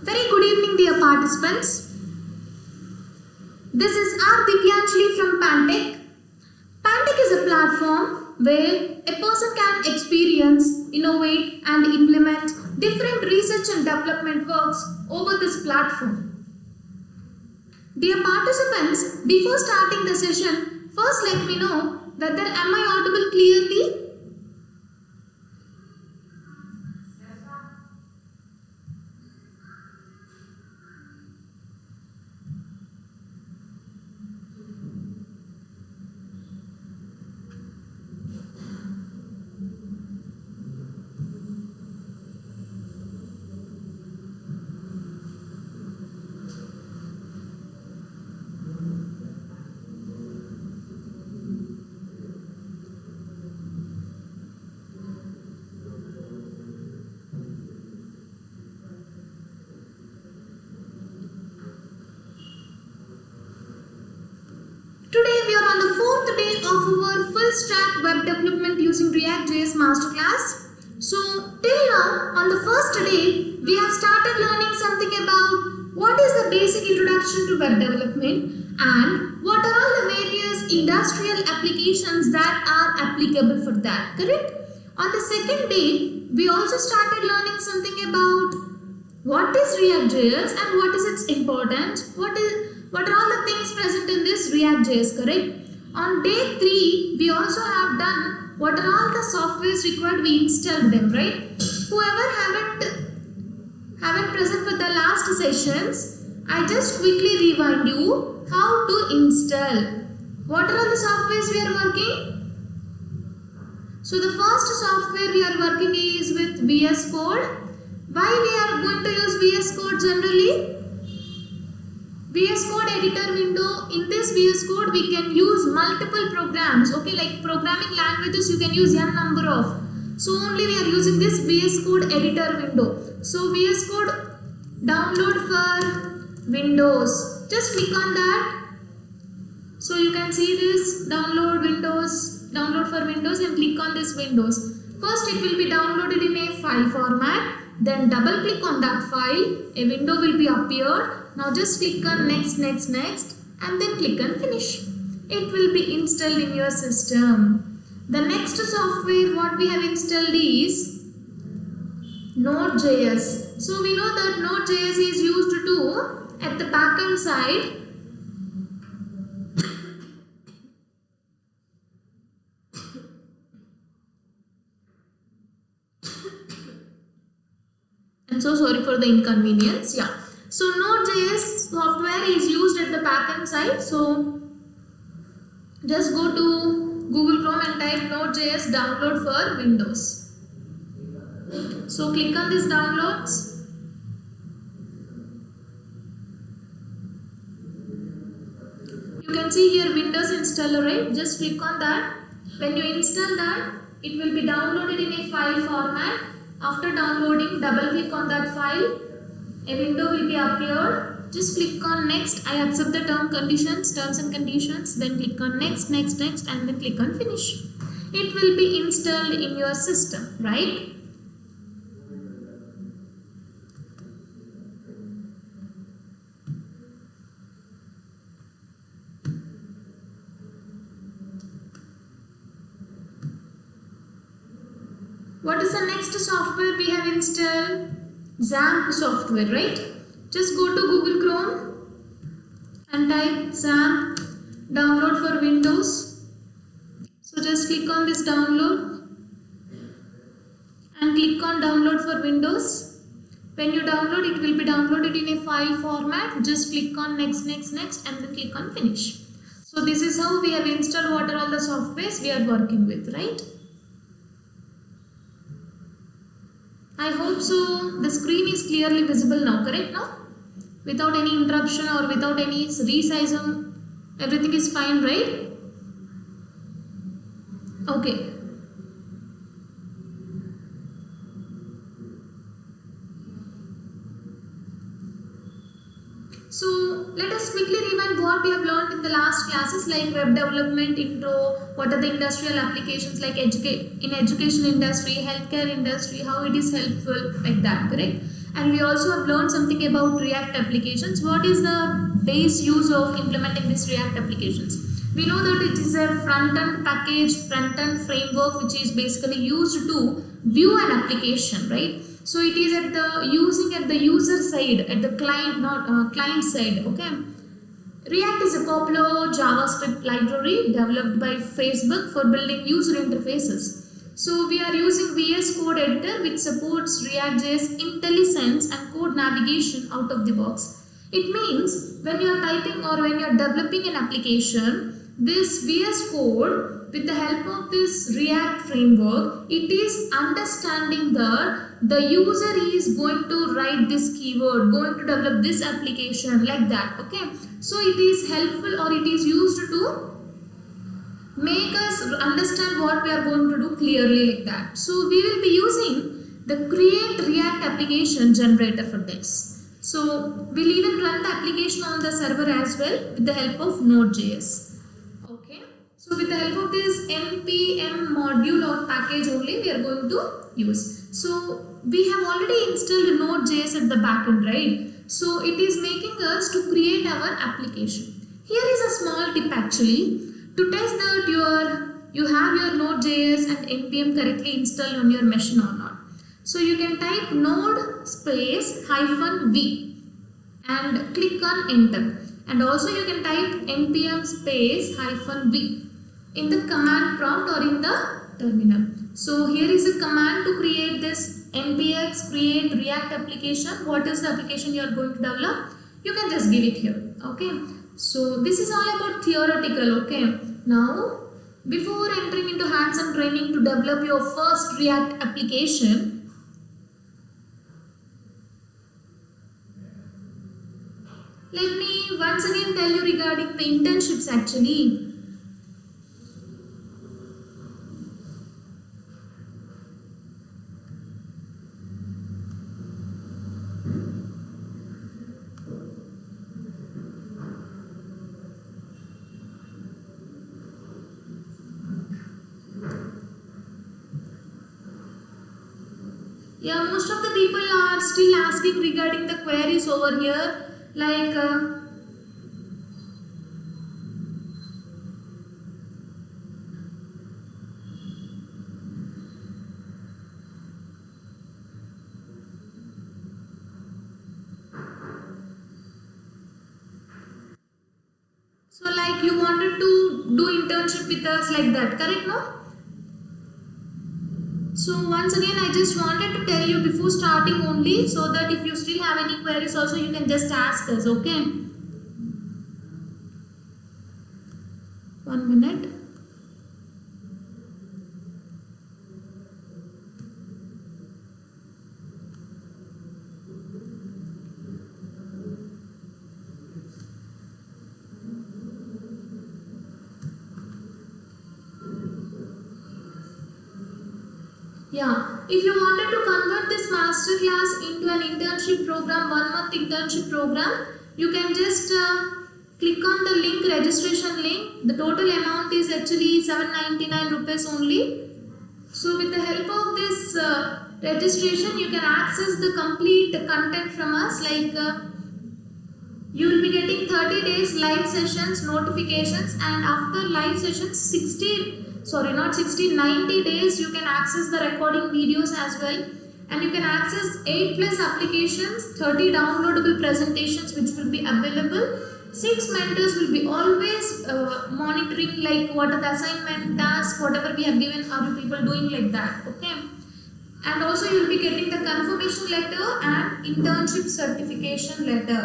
Very good evening, dear participants. This is R. Divyanjali from Pantech. Pantech is a platform where a person can experience, innovate and implement different research and development works over this platform. Dear participants, before starting the session, first let me know whether am I audible clearly? Today we are on the fourth day of our full stack web development using React.js masterclass. So till now on the first day we have started learning something about what is the basic introduction to web development and what are all the various industrial applications that are applicable for that, correct? On the second day we also started learning something about what is React.js and what is its importance, what are all the things present in this React.js, correct? On day 3, we also have done what are all the softwares required, we installed them, right? Whoever haven't present for the last sessions, I just quickly rewind you how to install. What are all the softwares we are working? So the first software we are working is with VS Code. Why we are going to use VS Code generally? VS Code editor window. In this VS Code we can use multiple programs, okay, like programming languages you can use n number of. So only we are using this VS Code editor window. So VS Code download for Windows. Just click on that. So you can see this download for Windows and click on this Windows. First it will be downloaded in a file format. Then double click on that file, a window will be appeared. Now just click on next and then click on finish. It will be installed in your system. The next software what we have installed is Node.js. So we know that Node.js is used to at the backend side I'm so sorry for the inconvenience. Yeah. So Node.js software is used at the backend side. So just go to Google Chrome and type Node.js download for Windows. So click on this downloads. You can see here Windows installer, right? Just click on that. When you install that, it will be downloaded in a file format. After downloading, double click on that file, a window will be appeared. Just click on next. I accept the terms and conditions. Then click on next and then click on finish. It will be installed in your system, right? What is the next software we have installed? XAMPP software, right? Just go to Google Chrome and type XAMPP download for Windows. So just click on this download and click on download for Windows. When you download, it will be downloaded in a file format. Just click on next and then click on finish. So this is how we have installed what are all the softwares we are working with, right? I hope so. The screen is clearly visible now, correct now? Without any interruption or without any resize, everything is fine, right? Okay. So let us quickly rewind what we have learned in the last classes, like web development intro, what are the industrial applications like in education industry, healthcare industry, how it is helpful, like that, correct? And we also have learned something about React applications. What is the base use of implementing these React applications? We know that it is a front-end package, front-end framework which is basically used to view an application, right? So it is at the using at the user side, at the client, not client side. Okay. React is a popular JavaScript library developed by Facebook for building user interfaces. So we are using VS Code Editor which supports React.js IntelliSense and code navigation out of the box. It means when you are typing or when you are developing an application, this VS Code with the help of this React framework, it is understanding that the user is going to write this keyword, going to develop this application like that. Okay. So it is helpful or it is used to make us understand what we are going to do clearly like that. So we will be using the create React application generator for this. So we'll even run the application on the server as well with the help of Node.js. Okay. So with the help of this npm module or package only we are going to use. So we have already installed Node.js at the backend, right? So it is making us to create our application. Here is a small tip actually to test that you have your Node.js and npm correctly installed on your machine or not. So you can type node space -v and click on enter. And also you can type npm space -v in the command prompt or in the terminal. So here is a command to create this npx create React application. What is the application you are going to develop? You can just give it here. Okay. So this is all about theoretical. Okay. Now before entering into hands-on training to develop your first React application, let me once again tell you regarding the internships actually. Yeah, most of the people are still asking regarding the queries over here, like so like you wanted to do internship with us like that, correct? No? So once again I just wanted to tell you before starting only, so that if you still have any queries also you can just ask us. Okay. 1 minute. Yeah, if you wanted to convert this masterclass into an internship program, 1-month internship program, you can just click on the link, registration link. The total amount is actually 799 rupees only. So with the help of this registration, you can access the complete content from us, like you will be getting 30 days live sessions, notifications, and after live sessions 90 days you can access the recording videos as well, and you can access 8+ applications, 30 downloadable presentations which will be available. 6 mentors will be always monitoring like what are the assignment, tasks, whatever we have given, are you people doing like that. Okay. And also you will be getting the confirmation letter and internship certification letter.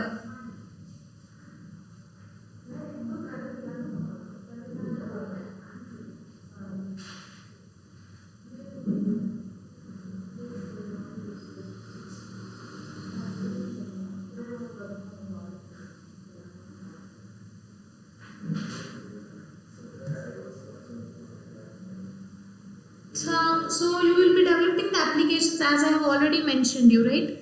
So you will be developing the applications as I have already mentioned you, right?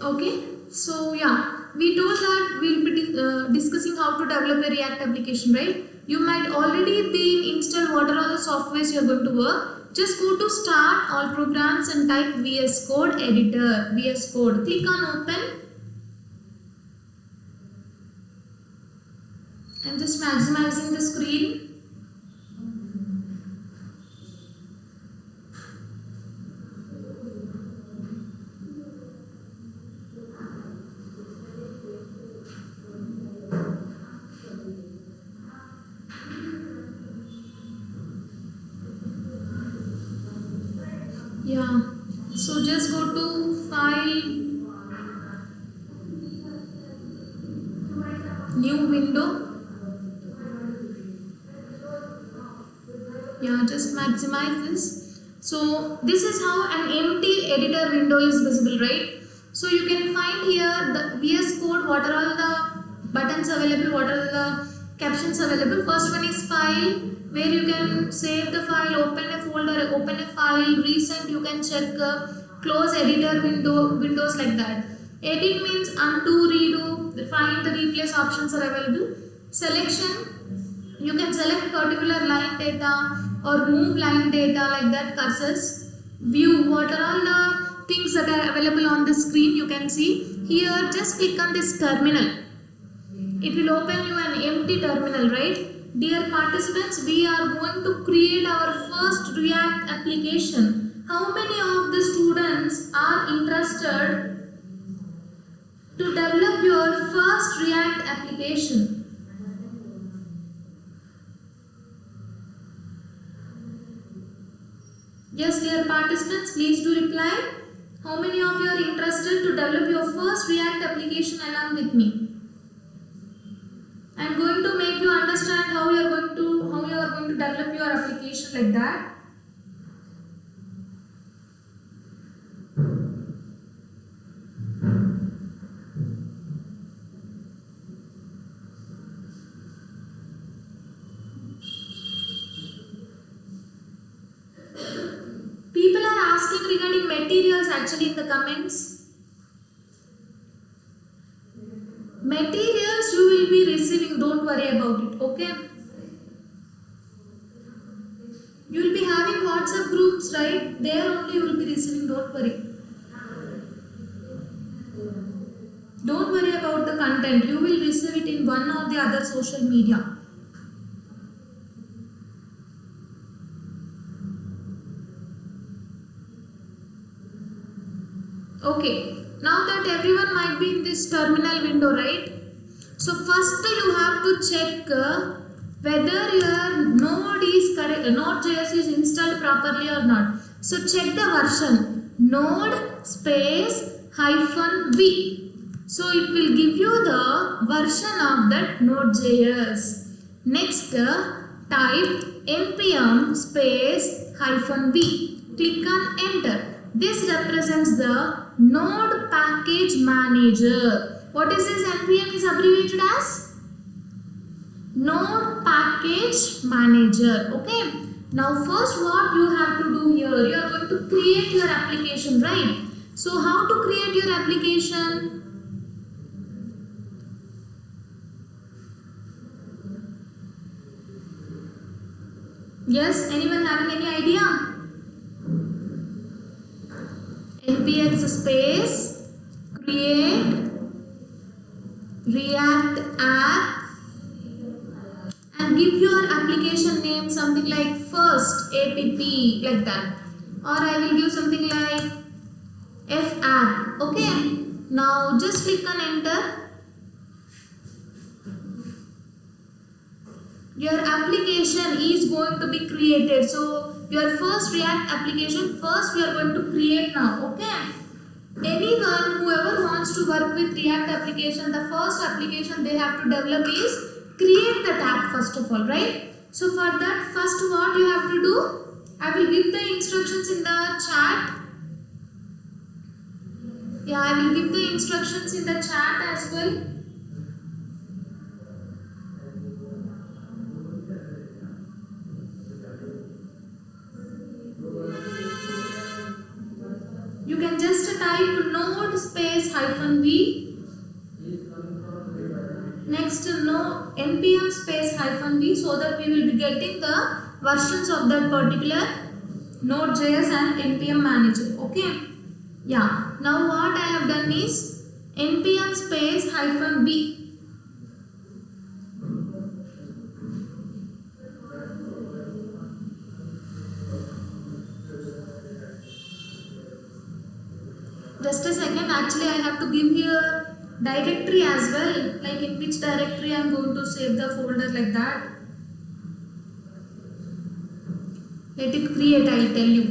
Okay, so yeah, we told that we'll be discussing how to develop a React application, right? You might already be installed what are all the softwares you're going to work. Just go to start all programs and type VS Code editor, VS Code. Click on open and just maximizing the screen. Yeah, so just go to file, new window. Yeah, just maximize this. So this is how an empty editor window is visible, right? So you can find here the VS Code, what are all the buttons available, what are the captions available. First one is file, where you can save the file, open a folder, open a file, recent, you can check, close editor windows like that. Edit means undo, redo, find the replace options are available. Selection, you can select particular line data or move line data like that, cursors. View, what are all the things that are available on the screen, you can see. Here just click on this terminal. It will open you an empty terminal, right? Dear participants, we are going to create our first React application. How many of the students are interested to develop your first React application? Yes, dear participants, please do reply. How many of you are interested to develop your first React application along with me? I am going to make you understand how you are going to develop your application like that. People are asking regarding materials actually in the comments. Materials you will be receiving, don't worry about it, okay? You will be having WhatsApp groups, right? There only you will be receiving, don't worry. Don't worry about the content, you will receive it in one or the other social media. Okay, now that everyone might be in this terminal window, right? So first you have to check whether your node is correct, Node.js is installed properly or not. So check the version, node space -v. So it will give you the version of that Node.js. Next type npm space -v. Click on enter. This represents the Node Package Manager. What is this? NPM is abbreviated as Node Package Manager. Okay. Now first what you have to do here, you are going to create your application, right? So how to create your application? Yes, anyone having any idea? npx space create React app and give your application name something like first app like that, or I will give something like f app. Okay, now just click on enter. Your application is going to be created. So your first React application, first we are going to create now. Okay, anyone whoever wants to work with React application, the first application they have to develop is create the app first of all, right? So for that, first what you have to do, I will give the instructions in the chat. Yeah, I will give the instructions in the chat as well. You can just type node space -v. Next no npm space -v, so that we will be getting the versions of that particular Node.js and npm manager. Okay. Yeah. Now what I have done is npm space -v. Just a second, actually I have to give here directory as well, like in which directory I am going to save the folder, like that. Let it create, I will tell you.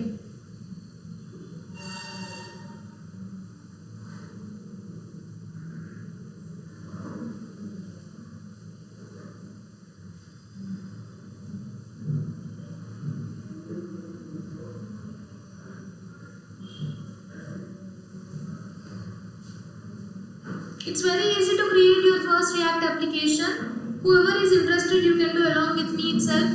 It's very easy to create your first React application. Whoever is interested, you can do along with me itself.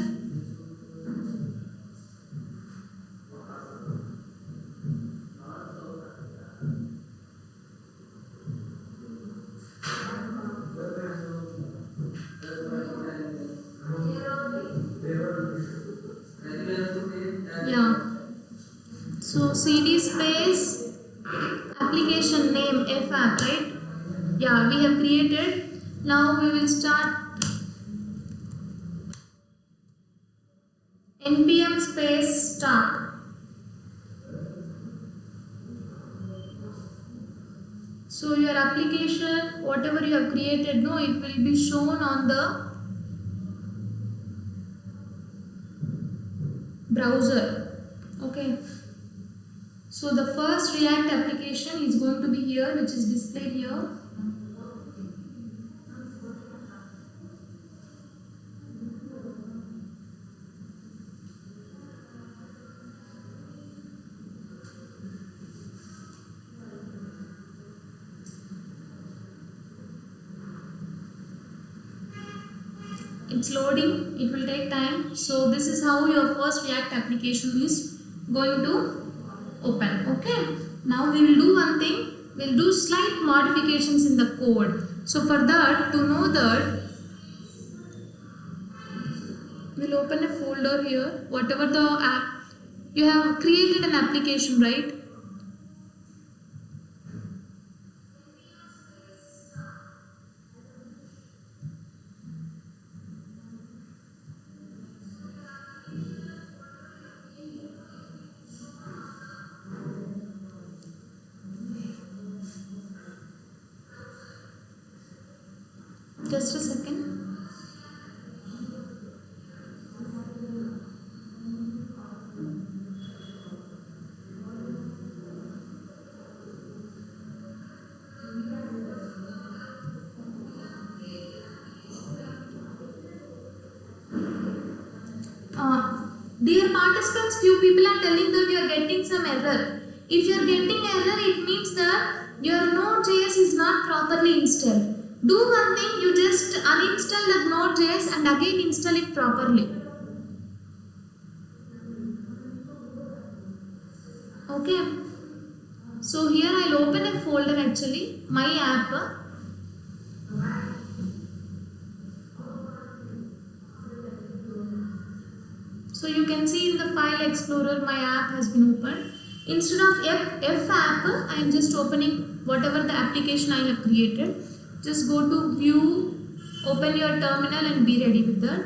Yeah. So cd space application name fapp, right? Yeah, we have created. Now we will start npm space start. So your application, whatever you have created, no, it will be shown on the browser. Okay. So the first React application is going to be here, which is displayed here. It's loading, it will take time. So this is how your first React application is going to open. Okay. Now we will do one thing. We will do slight modifications in the code. So for that, to know that, we will open a folder here. Whatever the app, you have created an application, right? Just a second. Dear participants, few people are telling that you are getting some error. If you are getting error, it means that your Node.js is not properly installed. Do one thing, you just uninstall that Node.js and again install it properly. Okay. So here I'll open a folder actually, my app. So you can see in the file explorer my app has been opened. Instead of f app, I am just opening whatever the application I have created. Just go to view, open your terminal and be ready with that.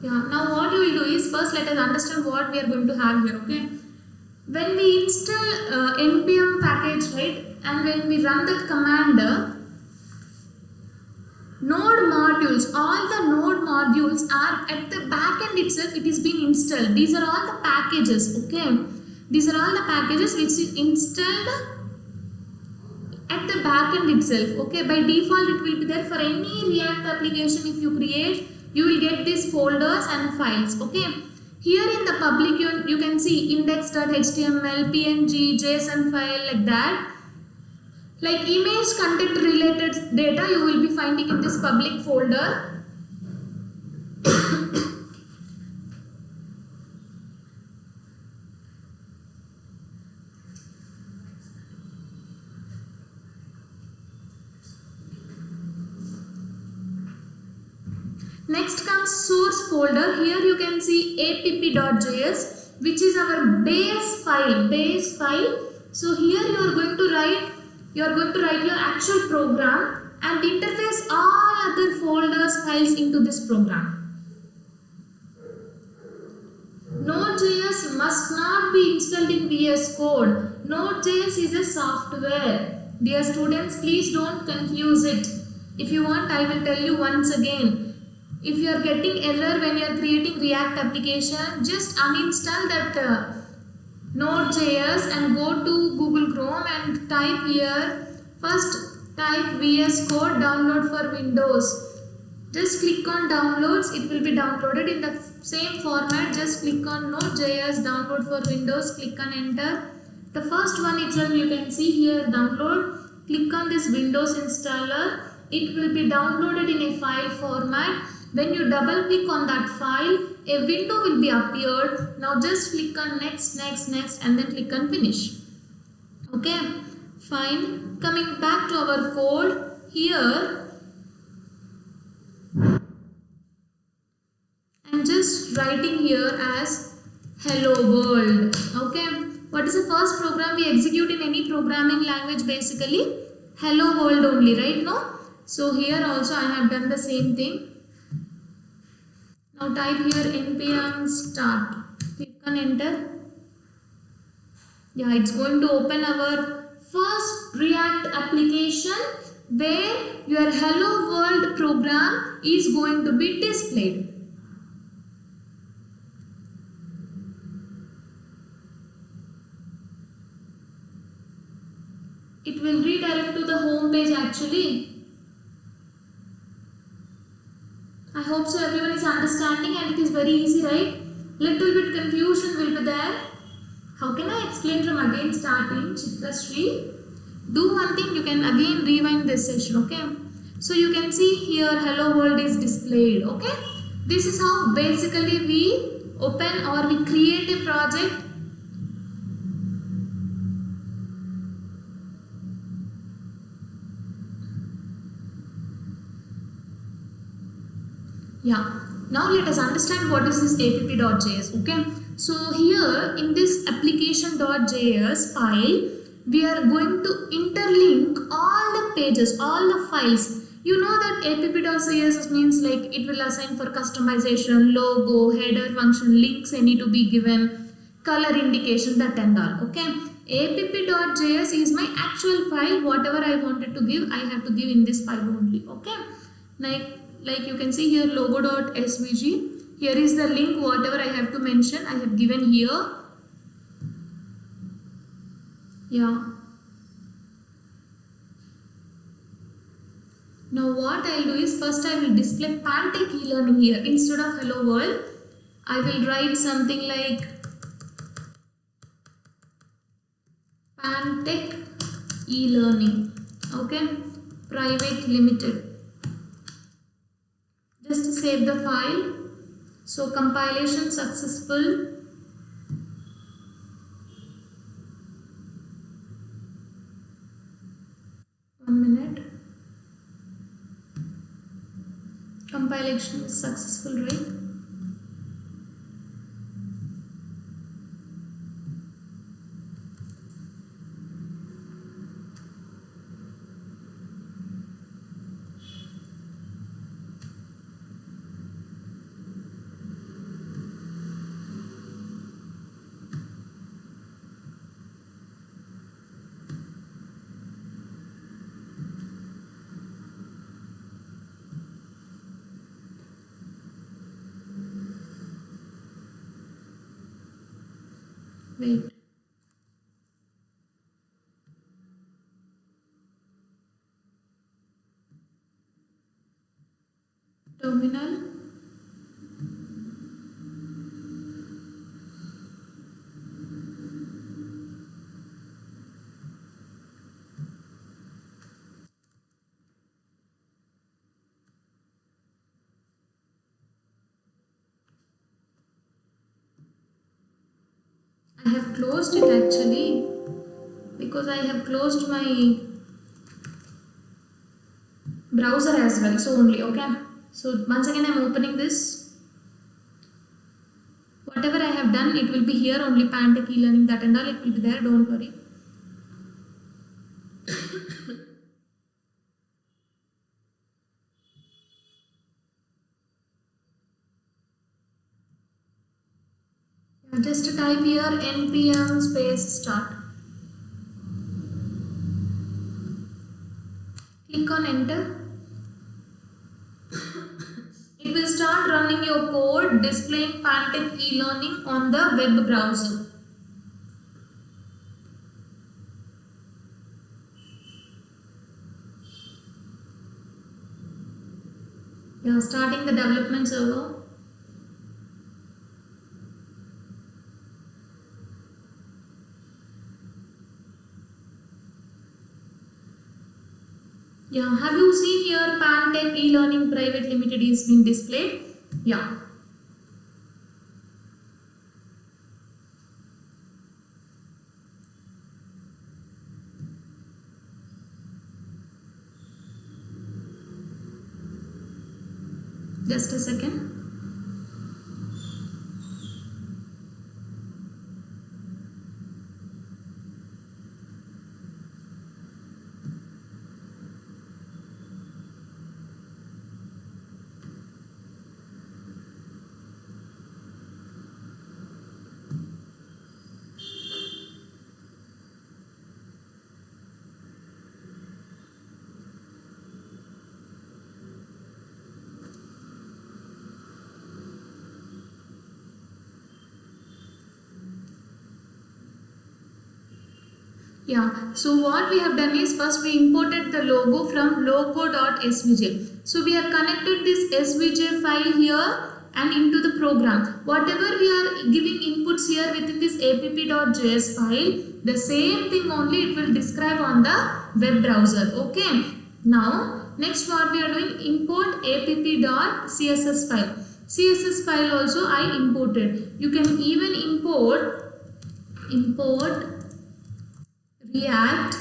Yeah, now what you will do is, first let us understand what we are going to have here, okay? When we install npm package, right, and when we run that command, node modules, all the node modules are at the backend itself, it is being installed. These are all the packages, okay? These are all the packages which is installed at the backend itself, okay? By default, it will be there for any React application. If you create, you will get these folders and files, okay? Here in the public, you can see index.html, png, json file, like that. Like image content related data, you will be finding in this public folder. Next comes source folder. Here you can see app.js, which is our base file. So here you are going to write your actual program and interface all other folders files into this program. Node.js must not be installed in VS Code. Node.js is a software. Dear students, please don't confuse it. If you want, I will tell you once again. If you are getting error when you are creating React application, just uninstall that Node.js and go to Google Chrome and type here. First type VS Code download for Windows. Just click on downloads. It will be downloaded in the same format. Just click on Node.js download for Windows. Click on enter. The first one itself you can see here download. Click on this Windows installer. It will be downloaded in a file format. When you double click on that file, a window will be appeared. Now just click on next and then click on finish. Okay, fine. Coming back to our code here, I'm just writing here as hello world. Okay, what is the first program we execute in any programming language? Basically hello world only, right? No? So here also I have done the same thing. Now type here npm start. Click on enter. Yeah, it's going to open our first React application where your hello world program is going to be displayed. It will redirect to the home page actually. I hope so everyone is understanding and it is very easy, right? Little bit confusion will be there. How can I explain from again starting? Chitrashree, do one thing, you can again rewind this session, okay? So you can see here hello world is displayed, okay? This is how basically we open or we create a project. Yeah, now let us understand what is this app.js, okay? So here in this application.js file, we are going to interlink all the pages, all the files. You know that app.js means like it will assign for customization, logo, header function, links need to be given, color indication, that and all, okay? app.js is my actual file. Whatever I wanted to give, I have to give in this file only, okay? Like you can see here logo.svg. Here is the link, whatever I have to mention, I have given here. Yeah. Now what I will do is first I will display Pantech e-learning here. Instead of hello world, I will write something like Pantech e-learning, okay, private limited. Just to save the file. So compilation successful. One minute. Compilation is successful, right? Wait. Terminal. I have closed it actually because I have closed my browser as well, so only, okay. So once again I am opening this. Whatever I have done, it will be here only. Pantech e-learning, that and all, it will be there, don't worry. Just type here npm space start. Click on enter. It will start running your code displaying Pantech e-learning on the web browser. Yeah, starting the development server. Yeah, have you seen here Pantech e-learning private limited is being displayed? Yeah. Just a second. Yeah, so what we have done is first we imported the logo from logo.svj. So we have connected this svj file here and into the program. Whatever we are giving inputs here within this app.js file, the same thing only it will describe on the web browser. Okay. Now, next what we are doing, import app.css file. CSS file also I imported. You can even import React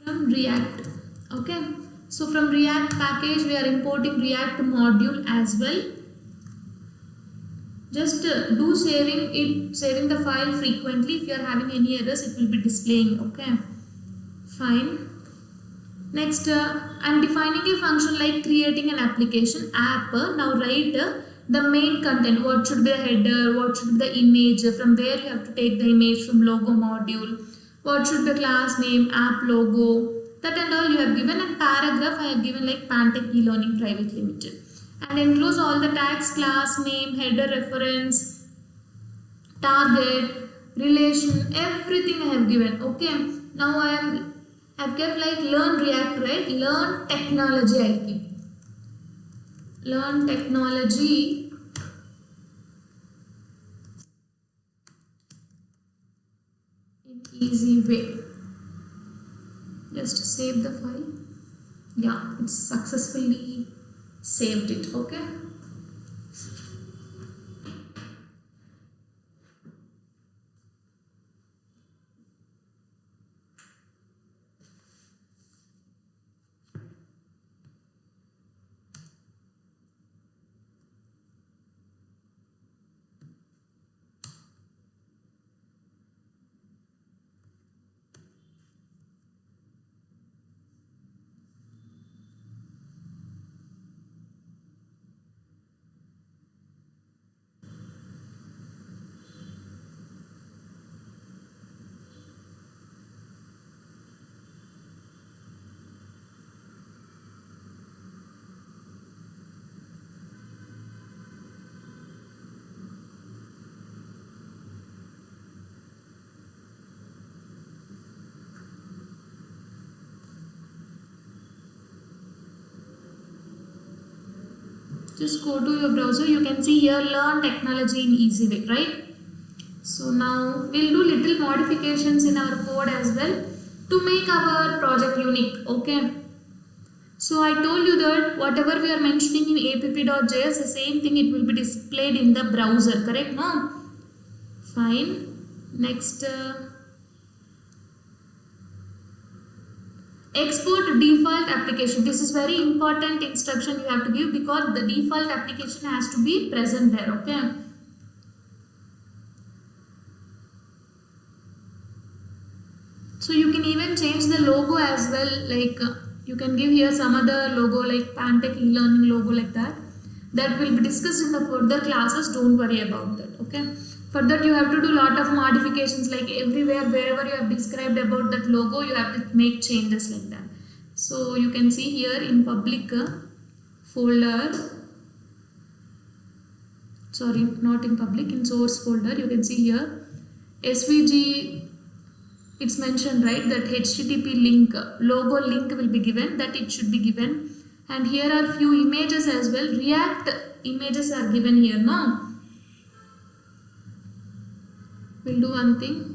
from React. Okay, so from React package we are importing React module as well. Just do saving the file frequently. If you are having any errors, it will be displaying. Okay, fine. Next, I'm defining a function like creating an application app. Now write the main content. What should be the header? What should be the image? From there you have to take the image from logo module. What should be the class name? App logo. That and all you have given. And paragraph I have given like Pantech e-learning private limited. And enclose all the tags, class name, header reference, target, relation, everything I have given. Okay. Now I've kept like learn React, right? Learn technology I'll keep. Learn technology in easy way. Just save the file. Yeah, it's successfully saved it. Okay. Just go to your browser. You can see here learn technology in easy way, right? So now we'll do little modifications in our code as well to make our project unique. Okay. So I told you that whatever we are mentioning in app.js, the same thing it will be displayed in the browser, correct? No? Fine. Next, Export default application. This is very important instruction you have to give because the default application has to be present there. Okay. So you can even change the logo as well, like you can give here some other logo like Pantech e-learning logo like that. That will be discussed in the further classes, don't worry about that, okay. For that you have to do lot of modifications, like everywhere wherever you have described about that logo you have to make changes like that. So you can see here in public folder, sorry not in public, in source folder you can see here SVG. It's mentioned right that HTTP link, logo link will be given, that it should be given, and here are few images as well. React images are given here. No, we'll do one thing.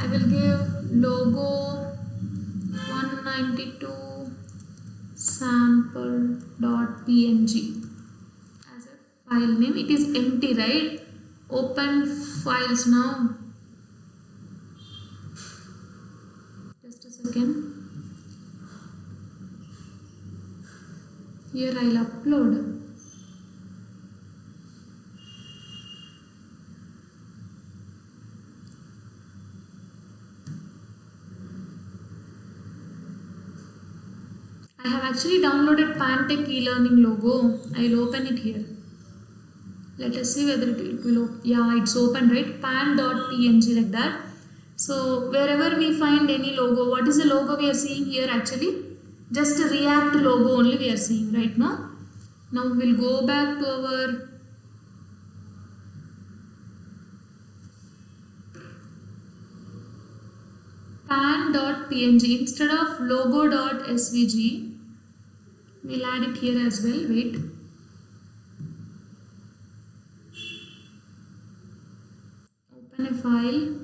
I will give logo 192 sample.png as a file name. It is empty, right? Open files now. Just a second. Here I'll upload. I have actually downloaded Pantech e-learning logo. I'll open it here. Let us see whether it will open. Yeah, it's open, right? pan.png like that. So wherever we find any logo, what is the logo we are seeing here actually? Just a React logo only we are seeing right now. Now we will go back to our pan.png instead of logo.svg. We'll add it here as well. Wait. Open a file,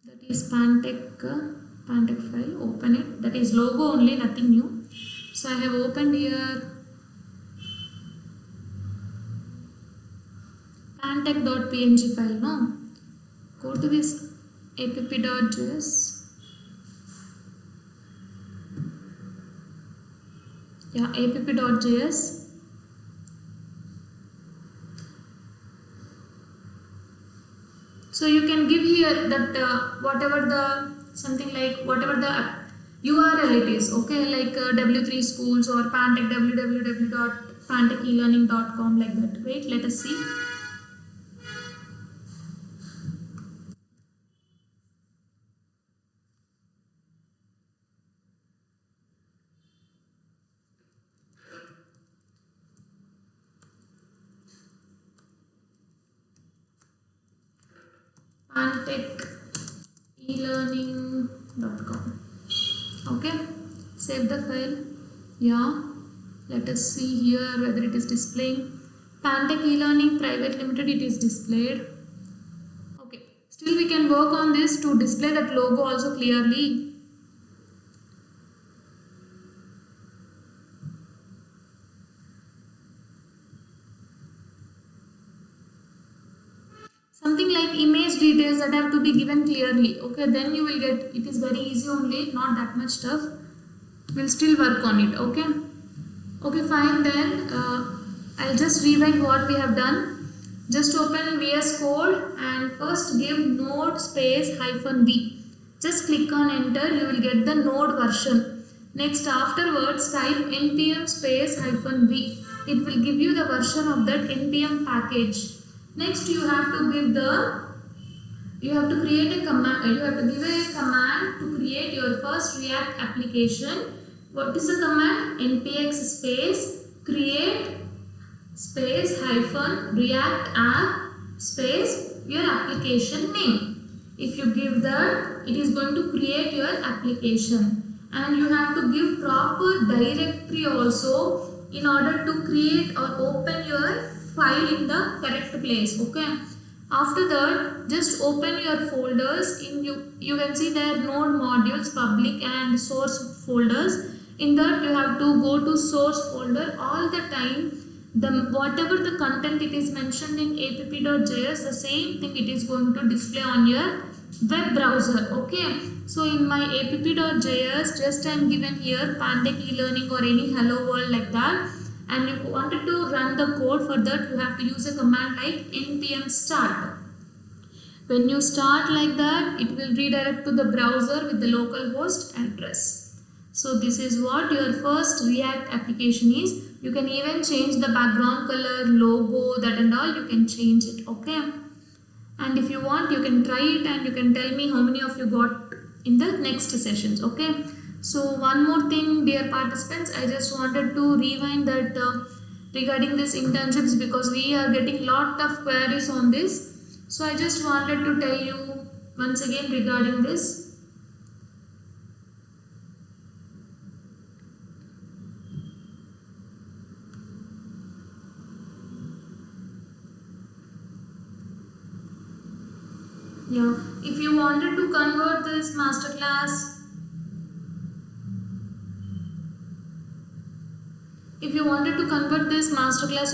that is Pantech file. Open it. That is logo only, nothing new. So I have opened here Pantech.png file. No, go to this app.js. Yeah, app.js. So you can give here that whatever the something like whatever the URL it is, okay, like W3 schools or Pantech www.pantecheelearning.com like that. Wait, let us see. pantecheelearning.com. Okay, save the file. Yeah, let us see here whether it is displaying. Pantech e-learning private limited, it is displayed. Okay, still we can work on this to display that logo also clearly. Something like image details that have to be given clearly. Okay, then you will get, it is very easy only, not that much stuff. We'll still work on it. Okay, okay, fine. Then I'll just revise what we have done. Just open VS Code and first give node space -v. Just click on enter, you will get the node version. Next, afterwards type npm space -v. It will give you the version of that npm package. Next, you have to give create a command. You have to give a command to create your first React application. What is the command? npx space create space -react app space your application name. If you give that, it is going to create your application, and you have to give proper directory also in order to create or open your file in the correct place. Okay, after that just open your folders. In you can see there node modules, public and source folders. In that you have to go to source folder all the time. The whatever the content it is mentioned in app.js, the same thing it is going to display on your web browser. Okay, so in my app.js, just I am given here Pandek e-learning or any hello world like that, and you wanted to run the code. For that you have to use a command like npm start. When you start like that, it will redirect to the browser with the localhost address. So this is what your first React application is. You can even change the background color, logo, that and all you can change it. Okay, and if you want you can try it and you can tell me how many of you got in the next sessions. Okay, so one more thing dear participants, I just wanted to rewind that regarding this internships, because we are getting lot of queries on this. So I just wanted to tell you once again regarding this. Yeah, if you wanted to convert this masterclass,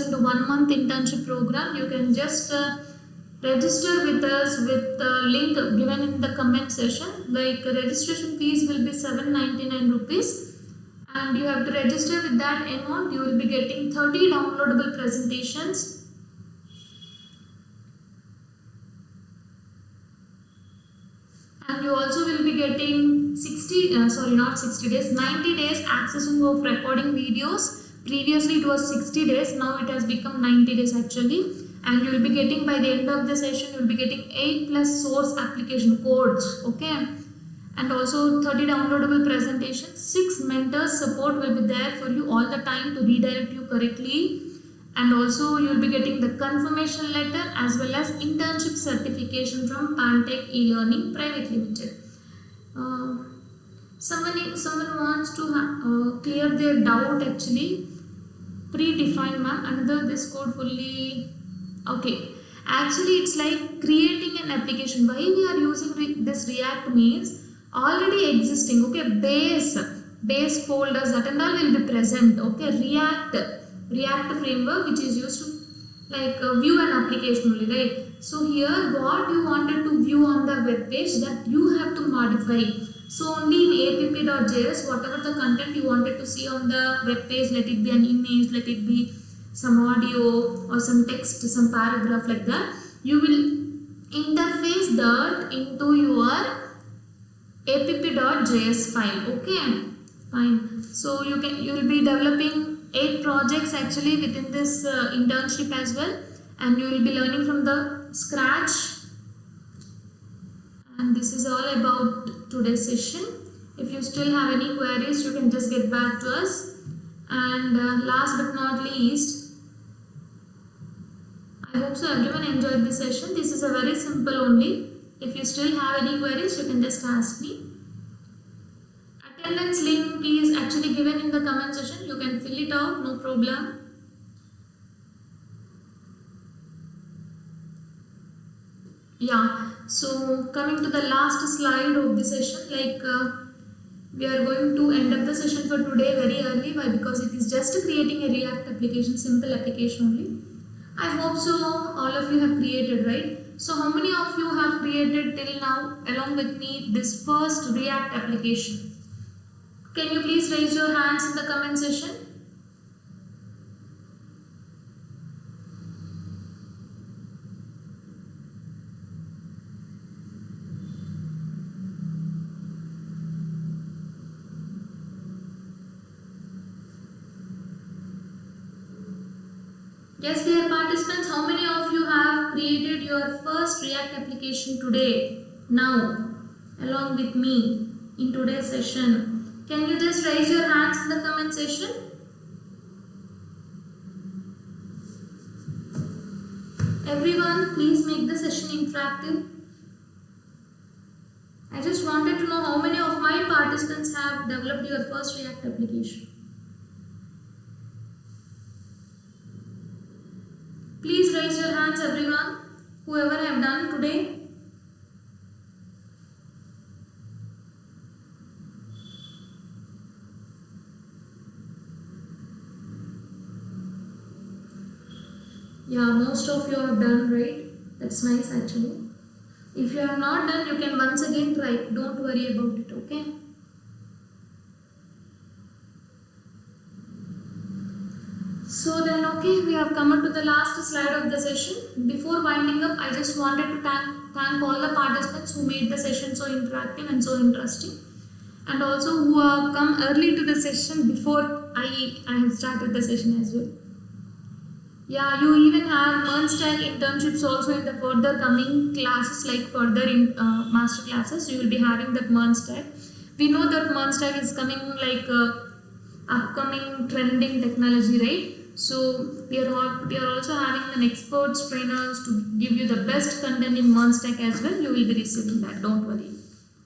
into 1 month internship program, you can just register with us with the link given in the comment section. Like registration fees will be 799 rupees, and you have to register with that amount. You will be getting 30 downloadable presentations, and you also will be getting 90 days accessing of recording videos. Previously it was 60 days, now it has become 90 days actually. And you will be getting, by the end of the session, you will be getting 8+ source application codes. Okay, and also 30 downloadable presentations. 6 mentors support will be there for you all the time to redirect you correctly. And also you will be getting the confirmation letter as well as internship certification from Pantech e-learning Private Limited. Someone wants to clear their doubt actually. Predefined ma'am, another this code fully. Okay, actually it's like creating an application. Why we are using this React means already existing. Okay, base folders, that and all will be present. Okay, React framework which is used to like view an application only, right? So here what you wanted to view on the web page, that you have to modify. So only in app.js, whatever the content you wanted to see on the web page, let it be an image, let it be some audio or some text, some paragraph like that, you will interface that into your app.js file. Okay, fine. So you will be developing 8 projects actually within this internship as well, and you will be learning from the scratch. And this is all about today's session. If you still have any queries, you can just get back to us. And last but not least, I hope so everyone enjoyed this session. This is a very simple only. If you still have any queries, you can just ask me. Attendance link is actually given in the comment section. You can fill it out, no problem. Yeah, so coming to the last slide of the session, like we are going to end up the session for today very early. Why? Because it is just creating a React application, simple application only. I hope so all of you have created, right? So how many of you have created till now along with me this first React application? Can you please raise your hands in the comment section? Yes, dear participants, how many of you have created your first React application today, now, along with me in today's session? Can you just raise your hands in the comment section? Everyone, please make the session interactive. I just wanted to know how many of my participants have developed your first React application. Please raise your hands, everyone, whoever have done today. Yeah, most of you have done, right? That's nice actually. If you have not done, you can once again try. Don't worry about it, okay? So then, okay, we have come up to the last slide of the session. Before winding up, I just wanted to thank all the participants who made the session so interactive and so interesting, and also who have come early to the session before I have started the session as well. Yeah, you even have MERN-STACK internships also in the further coming classes, like further in master classes. You will be having that MERN-STACK. We know that MERN-STACK is coming like upcoming trending technology, right? So we are also having an experts trainers to give you the best content in MERN-STACK as well. You will be receiving that. Don't worry.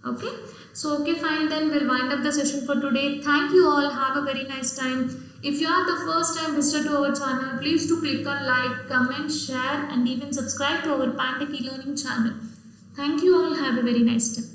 Okay. So okay, fine. Then we'll wind up the session for today. Thank you all. Have a very nice time. If you are the first time visitor to our channel, please do click on like, comment, share, and even subscribe to our Pantech e-learning channel. Thank you all. Have a very nice time.